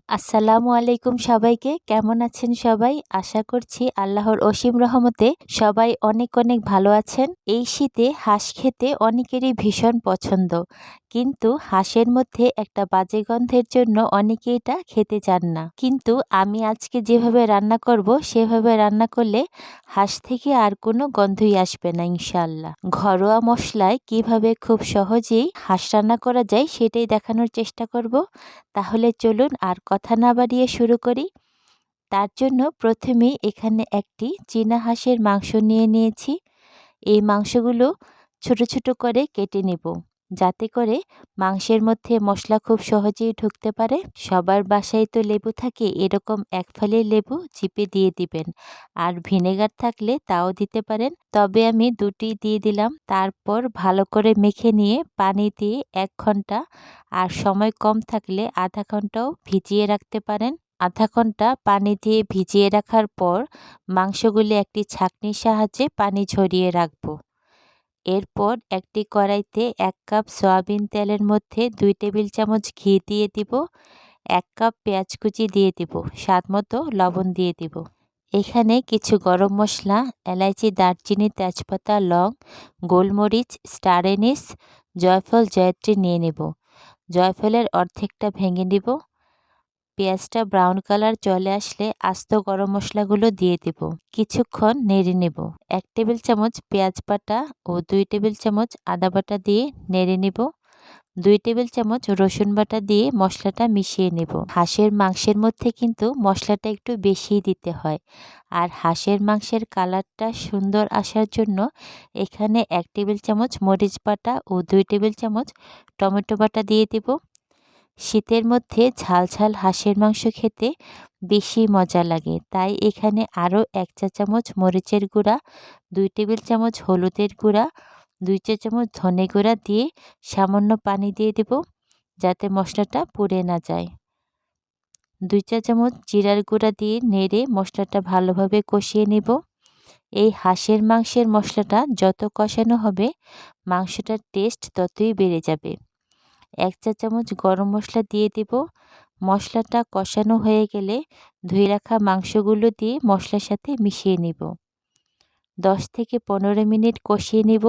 আসসালামু আলাইকুম সবাইকে। কেমন আছেন সবাই? আশা করছি আল্লাহর অসীম রহমতে সবাই অনেক অনেক ভালো আছেন। এই শীতে হাঁস খেতে অনেকেরই ভীষণ পছন্দ। কিন্তু হাঁসের মধ্যে একটা বাজে গন্ধের জন্য অনেকে এটা খেতে চান না। কিন্তু আমি আজকে যেভাবে রান্না করব সেভাবে রান্না করলে হাঁস থেকে আর কোনো গন্ধই আসবে না ইনশাআল্লাহ। ঘরোয়া মশলায় কিভাবে খুব সহজেই হাঁস রান্না করা যায় সেটাই দেখানোর চেষ্টা করব। তাহলে চলুন আর কথা না বাড়িয়ে শুরু করি। তার জন্য প্রথমেই এখানে একটি চীনা হাঁসের মাংস নিয়ে নিয়েছি। এই মাংসগুলো ছোট ছোট করে কেটে নেব, যাতে করে মাংসের মধ্যে মশলা খুব সহজেই ঢুকতে পারে। সবার বাসায় তো লেবু থাকে, এরকম এক ফালি লেবু চিপে দিয়ে দিবেন। আর ভিনেগার থাকলে তাও দিতে পারেন, তবে আমি দুটি দিয়ে দিলাম। তারপর ভালো করে মেখে নিয়ে পানি দিয়ে 1 ঘন্টা, আর সময় কম থাকলে আধা ঘন্টাও ভিজিয়ে রাখতে পারেন। আধা ঘন্টা পানি দিয়ে ভিজিয়ে রাখার পর মাংসগুলি একটি ছাঁকনির সাহায্যে পানি ঝরিয়ে রাখবো। এরপর একটি কড়াইতে 1 কাপ সয়াবিন তেলের মধ্যে 2 টেবিল চামচ ঘি দিয়ে দিব, 1 কাপ পেঁয়াজ কুচি দিয়ে দিব, স্বাদমতো লবণ দিয়ে দিব। এখানে কিছু গরম মশলা, এলাইচি, দারচিনি, তেজপাতা, লং, গোলমরিচ, স্টার এনিস, জয়ফল, জয়ত্রী নিয়ে নেব। জয়ফলের অর্ধেকটা ভেঙে নিব। পেঁয়াজটা ব্রাউন কালার চলে আসলে আস্ত গরম মশলাগুলো দিয়ে দেব। কিছুক্ষণ নেড়ে নেব। 1 টেবিল চামচ পেঁয়াজ বাটা ও 2 টেবিল চামচ আদা বাটা দিয়ে নেড়ে নেব। 2 টেবিল চামচ রসুন বাটা দিয়ে মশলাটা মিশিয়ে নেব। হাঁসের মাংসের মধ্যে কিন্তু মশলাটা একটু বেশিই দিতে হয়। আর হাঁসের মাংসের কালারটা সুন্দর আসার জন্য এখানে 1 টেবিল চামচ মরিচ বাটা ও 2 টেবিল চামচ টমেটো বাটা দিয়ে দেব। শীতের মধ্যে ঝাল ঝাল হাঁসের মাংস খেতে বেশি মজা লাগে, তাই এখানে আরও 1 চা চামচ মরিচের গুঁড়া, 2 টেবিল চামচ হলুদের গুঁড়া, 2 চা চামচ ধনে গুঁড়া দিয়ে সামান্য পানি দিয়ে দেব, যাতে মশলাটা পুড়ে না যায়। 2 চা চামচ জিরার গুঁড়া দিয়ে নেড়ে মশলাটা ভালোভাবে কষিয়ে নেব। এই হাঁসের মাংসের মশলাটা যত কষানো হবে মাংসটার টেস্ট ততই বেড়ে যাবে। 1 চা চামচ গরম মশলা দিয়ে দেব। মশলাটা কষানো হয়ে গেলে ধুয়ে রাখা মাংসগুলো দিয়ে মশলার সাথে মিশিয়ে নেব। 10 থেকে 15 মিনিট কষিয়ে নেব।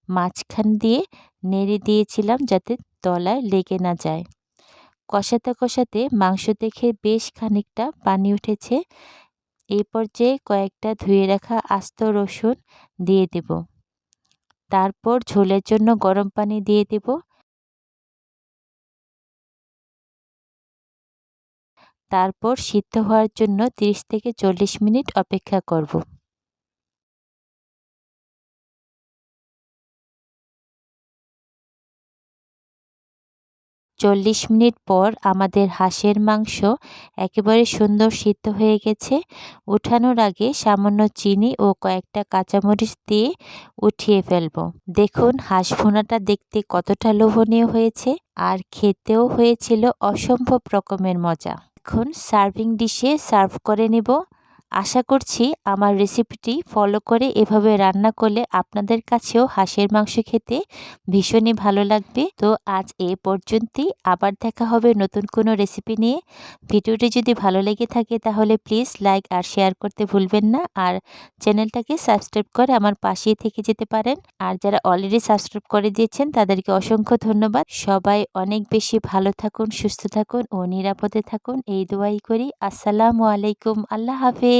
মাঝখান দিয়ে নেড়ে দিয়েছিলাম যাতে তলায় লেগে না যায়। কষাতে কষাতে মাংস দেখে বেশ খানিকটা পানি উঠেছে। এই পর্যায়ে কয়েকটা ধুয়ে রাখা আস্ত রসুন দিয়ে দেব। তারপর ঝোলের জন্য গরম পানি দিয়ে দেব। তারপর সিদ্ধ হওয়ার জন্য 30 থেকে 40 মিনিট অপেক্ষা করব। 40 মিনিট পর আমাদের হাঁসের মাংস একেবারে সুন্দর সিদ্ধ হয়ে গেছে। উঠানোর আগে সামান্য চিনি ও কয়েকটা কাঁচামরিচ দিয়ে উঠিয়ে ফেলব। দেখুন হাঁস ভুনাটা দেখতে কতটা লোভনীয় হয়েছে, আর খেতেও হয়েছিল অসম্ভব রকমের মজা। এখন সার্ভিং ডিশে সার্ভ করে নেব। আশা করছি আমার রেসিপিটি ফলো করে এভাবে রান্না করলে আপনাদের কাছেও হাঁসের মাংস খেতে ভীষণই ভালো লাগবে। তো আজ এ পর্যন্তই, আবার দেখা হবে নতুন কোনো রেসিপি নিয়ে। ভিডিওটি যদি ভালো লেগে থাকে তাহলে প্লিজ লাইক আর শেয়ার করতে ভুলবেন না, আর চ্যানেলটাকে সাবস্ক্রাইব করে আমার পাশেই থেকে যেতে পারেন। আর যারা অলরেডি সাবস্ক্রাইব করে দিয়েছেন তাদেরকে অসংখ্য ধন্যবাদ। সবাই অনেক বেশি ভালো থাকুন, সুস্থ থাকুন ও নিরাপদে থাকুন, এই দোয়াই করি। আসসালামু আলাইকুম। আল্লাহ হাফেজ।